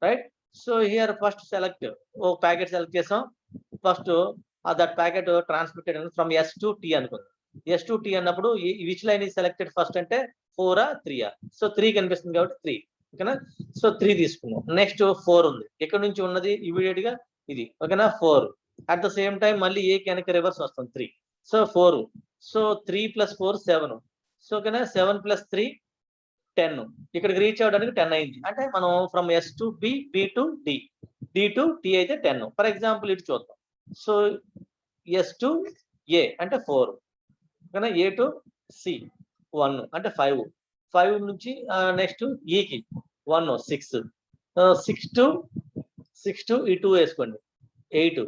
right? So here first select, ఓ ప్యాకెట్ సెలెక్ట్ చేసాం. First that packet transmitted from S to T అనుకుంది. S to T అన్నప్పుడు which line is selected first అంటే 4 or 3? So 3 కనిపిస్తుంది కాబట్టి 3, ఓకేనా. So 3 తీసుకున్నాం. నెక్స్ట్ 4 ఉంది, ఇక్కడ నుంచి ఉన్నది ఇమీడియట్ గా ఇది, ఓకేనా, 4. అట్ ద సేమ్ టైం మళ్ళీ ఏ వెనక రివర్స్ వస్తుంది 3. సో 4. సో 3 + 4 7. సో ఓకేనా, 7 + 3 10. ఇక్కడికి రీచ్ అవడానికి 10 అయింది. అంటే మనం from S to B, B to D, D to T అయితే 10. ఫర్ ఎగ్జాంపుల్ ఇటు చూద్దాం. సో ఎస్ టు ఏ అంటే 4, ఓకేనా, ఏ టు సి 1 అంటే 5. 5 నుంచి నెక్స్ట్ ఈకి 1 6. 6 టు ఈ 2 వేసుకోండి 8.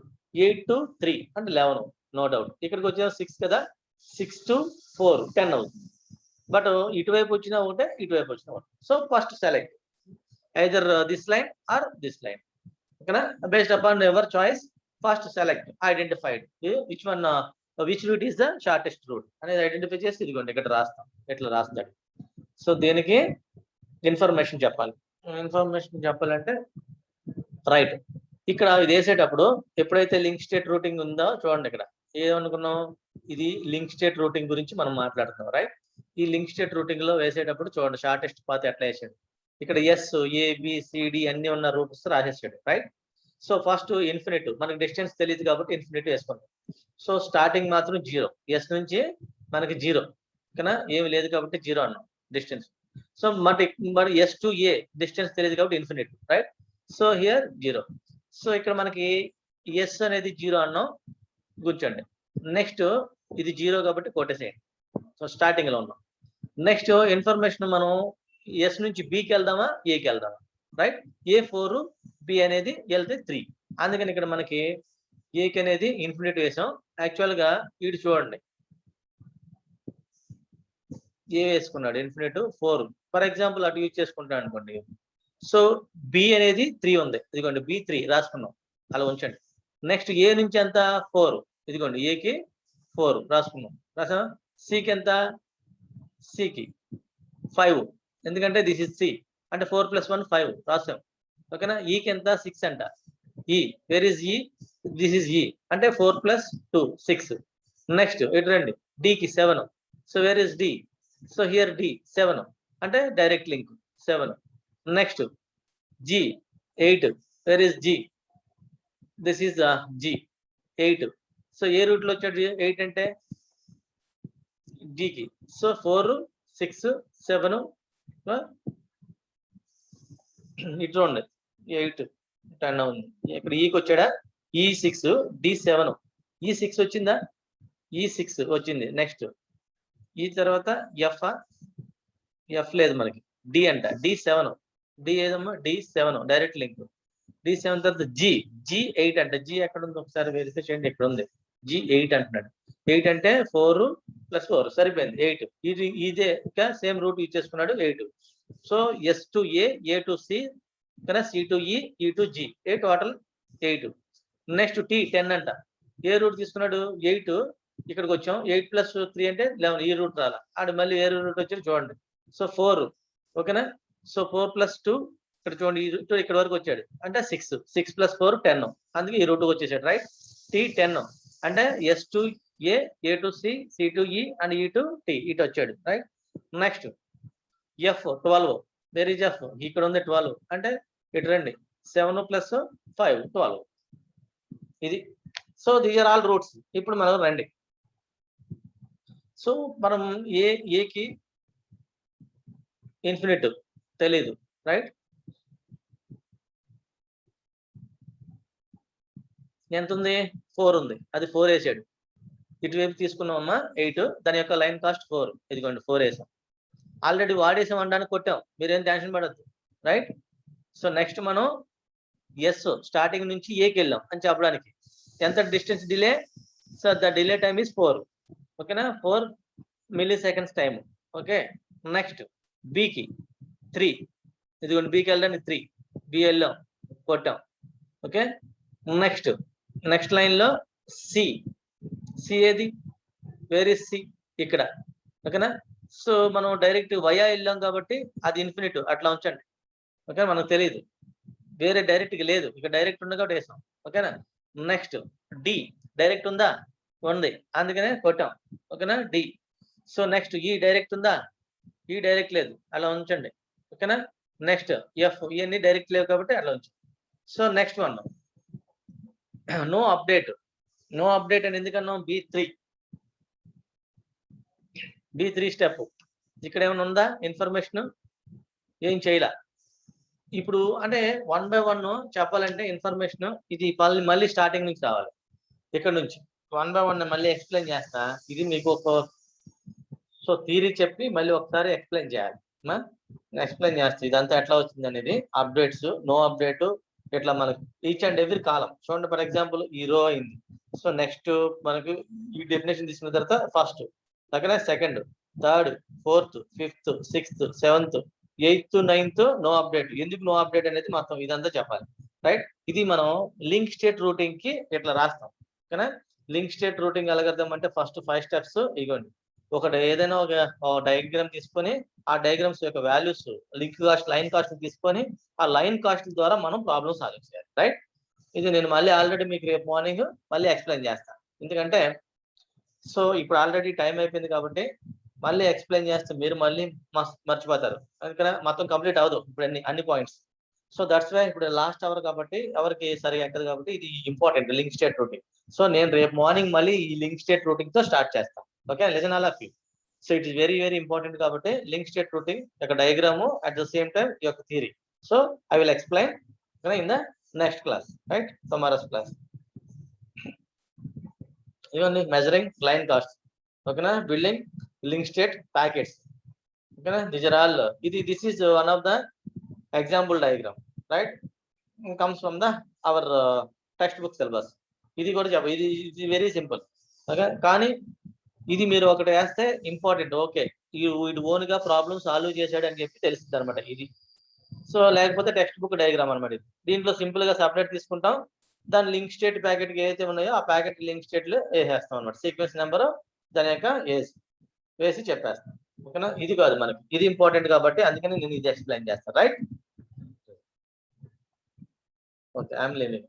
8 టు 3 అంటే 11, నో డౌట్. ఇక్కడికి వచ్చే 6 కదా, 6 టు 4 10 అవుతుంది. బట్ ఇటువైపు వచ్చినా ఒకటే, ఇటువైపు వచ్చినా ఒకటే. So first select either this line or this line, ఓకేనా, based upon ever choice. First select identified which one, which route is the shortest route అనేది ఐడెంటిఫై చేసి ఇదిగోండి ఇక్కడ రాస్తాం. ఎట్లా రాస్తాడు? సో దీనికి ఇన్ఫర్మేషన్ చెప్పాలి. ఇన్ఫర్మేషన్ చెప్పాలంటే రైట్, ఇక్కడ ఇది వేసేటప్పుడు ఎప్పుడైతే లింక్ స్టేట్ రూటింగ్ ఉందో చూడండి, ఇక్కడ ఏమనుకున్నాం, ఇది లింక్ స్టేట్ రూటింగ్ గురించి మనం మాట్లాడుతున్నాం, రైట్? ఈ లింక్ స్టేట్ రూటింగ్ లో వేసేటప్పుడు చూడండి షార్టెస్ట్ పాత్ ఎట్లా వేసాడు. ఇక్కడ S, A, B, C, D అన్ని ఉన్న రూట్స్ రాసేసాడు, రైట్? సో ఫస్ట్ ఇన్ఫినిట్, మనకి డిస్టెన్స్ తెలియదు కాబట్టి ఇన్ఫినిట్ వేసుకుంటాం. సో స్టార్టింగ్ మాత్రం 0, ఎస్ నుంచి మనకి 0, ఓకేనా, ఏమి లేదు కాబట్టి 0 అన్నాం డిస్టెన్స్. సో మరి ఎస్ టు ఏ డిస్టెన్స్ తెలియదు కాబట్టి infinite, right? So here 0. So ఇక్కడ మనకి ఎస్ అనేది 0 అన్నాం, గుర్చండి. నెక్స్ట్ ఇది 0 కాబట్టి కొట్టేసేయండి. సో స్టార్టింగ్ లో ఉన్నాం. నెక్స్ట్ ఇన్ఫర్మేషన్ మనం ఎస్ నుంచి బికి వెళ్దామా, ఏకి వెళ్దామా, రైట్? ఏ 4, బి అనేది వెళ్తే 3. అందుకని ఇక్కడ మనకి ఏకి అనేది ఇన్ఫినిట్ వేసాం. యాక్చువల్ గా ఇటు చూడండి, ఏ వేసుకున్నాడు ఇన్ఫినిట్ 4. ఫర్ ఎగ్జాంపుల్ అటు యూజ్ చేసుకుంటాను అనుకోండి. సో బి అనేది 3 ఉంది, ఇదిగోండి బి 3 రాసుకున్నాం, అలా ఉంచండి. నెక్స్ట్ ఏ నుంచి ఎంత 4, ఇదిగోండి ఏకి 4 రాసుకున్నాం, రాసా. సికి ఎంత, సికి 5, ఎందుకంటే దిస్ ఇస్ సి అంటే 4 + 1 5 రాసాం, ఓకేనా. ఈకి ఎంత 6 అంట, E where is E, this is E అంటే 4 + 2 6. నెక్స్ట్ ఇటు రండి, డికి 7. So where is D, so here D 7 అంటే direct link 7. Next G 8, where is G, this is G 8. So A route లో వచ్చాడు 8 అంటే జికి. సో 4 6 7 ఇటు చూడండి 8 10 ఉంది. ఇక్కడ ఈకి వచ్చాడా, ఈ 6 డి 7, ఈ 6 వచ్చిందా, ఈ 6 వచ్చింది. నెక్స్ట్ ఈ తర్వాత ఎఫ్ లేదు మనకి, డి అంట, డి 7, డి ఏదమ్మా, డి 7 డైరెక్ట్ లింక్. డి 7 తర్వాత జి 8 అంట, జి ఎక్కడ ఉంది ఒకసారి వెరిఫై చేయండి, ఇక్కడ ఉంది జి 8 అంటున్నాడు. 8 అంటే 4 + 4 సరిపోయింది 8. ఇది ఇదే ఇంకా సేమ్ రూట్ ఇచ్చేసుకున్నాడు 8. So S to A, A to C, C to E, E to G, a total 8. Next T 10 అంట, ఏ రూట్ తీసుకున్నాడు 8, ఇక్కడికి వచ్చాం 8 + 3 అంటే 11, ఈ రూట్ రాలా. ఆడు మళ్ళీ ఏ రూట్ వచ్చాడు చూడండి. సో 4, ఓకేనా. సో 4 + 2 ఇక్కడ చూడండి, ఈ రూట్ ఇక్కడ వరకు వచ్చాడు అంటే 6 + 4 10, అందుకే ఈ రూట్ వచ్చేసాడు, రైట్? టి 10 అంటే S to A, A to C, C to E and E to T, ఇటు వచ్చాడు, right? Next F 12, where is F, ఇక్కడ ఉంది 12 అంటే ఇటు రండి 7 + 5 12, ఇది. So these are all routes. ఇప్పుడు మనం రండి. సో మనం ఏకి ఇన్ఫినిటివ్ తెలీదు, రైట్? ఎంత ఉంది? 4 ఉంది. అది 4 వేసాడు. ఇటువైపు తీసుకున్నామమ్మా 8, దాని యొక్క లైన్ కాస్ట్ 4. ఇదిగోండి 4 వేసాం. ఆల్రెడీ వాడేసాం అనడానికి కొట్టాం, మీరేం టెన్షన్ పడద్దు, రైట్? సో నెక్స్ట్ మనం ఎస్ స్టార్టింగ్ నుంచి ఏకి వెళ్ళాం అని చెప్పడానికి. ఎంత distance delay? So the delay time is 4. ఓకేనా? 4 milliseconds time. Okay, next బికి 3. ఇదిగోండి బికి వెళ్ళడానికి 3, బి వెళ్ళాం, కొట్టాం. ఓకే, నెక్స్ట్ లైన్ లో సి ఏది? Where is C? ఇక్కడ. ఓకేనా? సో మనం డైరెక్ట్ వయా వెళ్ళాం కాబట్టి అది ఇన్ఫినిటివ్, అట్లా ఉంచండి. ఓకే, మనకు తెలియదు, వేరే డైరెక్ట్ లేదు, ఇక డైరెక్ట్ ఉంది కాబట్టి వేసాం. ఓకేనా? నెక్స్ట్ డి డైరెక్ట్ ఉందా? ఉంది, అందుకనే కొట్టాం. ఓకేనా? డి. సో నెక్స్ట్ ఈ డైరెక్ట్ ఉందా? ఈ డైరెక్ట్ లేదు, అలా ఉంచండి. ఓకేనా? నెక్స్ట్ ఎఫ్, ఇవన్నీ డైరెక్ట్ లేవు కాబట్టి అలా ఉంచండి. So next one no update. No update అని ఎందుకన్నాం? B3 step. ఇక్కడ ఏమైనా ఉందా ఇన్ఫర్మేషన్? ఏం చేయలే. ఇప్పుడు అంటే 1 by 1 చెప్పాలంటే ఇన్ఫర్మేషన్ ఇది మళ్ళీ స్టార్టింగ్ నుంచి రావాలి. ఇక్కడ నుంచి 1 by 1 మళ్ళీ ఎక్స్ప్లెయిన్ చేస్తా. ఇది మీకు ఒక సో థియరీ చెప్పి మళ్ళీ ఒకసారి ఎక్స్ప్లెయిన్ చేయాలి. ఎక్స్ప్లెయిన్ చేస్తే ఇదంతా ఎట్లా వచ్చింది అనేది, అప్డేట్స్, నో అప్డేట్, ఇట్లా మనకి ఈచ్ అండ్ ఎవ్రీ కాలం చూడండి. ఫర్ ఎగ్జాంపుల్ ఈ రో అయింది. సో నెక్స్ట్ మనకు ఈ డెఫినేషన్ తీసుకున్న తర్వాత ఫస్ట్, ఓకేనా, second, third, fourth, fifth, sixth, seventh, 8th, 9th no update. ఎందుకు నో అప్డేట్ అనేది మొత్తం ఇదంతా చెప్పాలి, రైట్? ఇది మనం లింక్ స్టేట్ రూటింగ్ కి ఇట్లా రాస్తాం. ఓకేనా? లింక్ స్టేట్ రూటింగ్ ఎలాగర్థం అంటే ఫస్ట్ 5 స్టెప్స్ ఇవ్వండి. ఒకటి ఏదైనా ఒక డయాగ్రామ్ తీసుకొని ఆ డయాగ్రామ్స్ యొక్క values, link cost, line cost తీసుకొని ఆ లైన్ కాస్ట్ ద్వారా మనం ప్రాబ్లమ్ సాల్వ్ చేయాలి, రైట్? ఇది నేను మళ్ళీ ఆల్రెడీ మీకు రేపు మార్నింగ్ మళ్ళీ ఎక్స్ప్లెయిన్ చేస్తాను. ఎందుకంటే సో ఇప్పుడు ఆల్రెడీ టైం అయిపోయింది కాబట్టి మళ్ళీ ఎక్స్ప్లెయిన్ చేస్తే మీరు మళ్ళీ మర్చిపోతారు. అందుకనే మొత్తం కంప్లీట్ అవ్వదు ఇప్పుడు అన్ని పాయింట్స్. సో దట్స్ వై ఇప్పుడు లాస్ట్ అవర్ కాబట్టి ఎవరికి సరిగా ఎక్కదు కాబట్టి ఇది ఇంపార్టెంట్, లింక్ స్టేట్ రూటింగ్. సో నేను రేపు మార్నింగ్ మళ్ళీ ఈ లింక్ స్టేట్ రూటింగ్ తో స్టార్ట్ చేస్తాను. Okay, listen all of you. So it is very very important కాబట్టి లింక్ స్టేట్ రూటింగ్ యొక్క diagram at the same time ఈ యొక్క theory. So I will explain in the next class, right? Tomorrow's class. ఇవన్నీ measuring line cost, ఓకేనా, building link state packets. ఓకేనా? These are all. This is one of the example diagram, right? Comes from the our text book syllabus. ఇది కూడా ఇది very simple. Okay, కానీ ఇది మీరు ఒకటి వేస్తే ఇంపార్టెంట్. ఓకే, వీడు ఓన్ గా ప్రాబ్లమ్ సాల్వ్ చేశాడు అని చెప్పి తెలుస్తుంది అనమాట ఇది. సో లేకపోతే టెక్స్ట్ బుక్ డయాగ్రామ్ అనమాట ఇది. దీంట్లో సింపుల్ గా సపరేట్ తీసుకుంటాం, దాని లింక్ స్టేట్ ప్యాకెట్ ఏదైతే ఉన్నాయో ఆ ప్యాకెట్ లింక్ స్టేట్లు వేసేస్తాం అనమాట. సీక్వెన్స్ నెంబర్ దాని యొక్క వేసి చెప్పేస్తాం. ఓకేనా? ఇది కాదు మనకి, ఇది ఇంపార్టెంట్ కాబట్టి అందుకని నేను ఇది ఎక్స్ప్లెయిన్ చేస్తాను, రైట్? Okay, I'm leaving.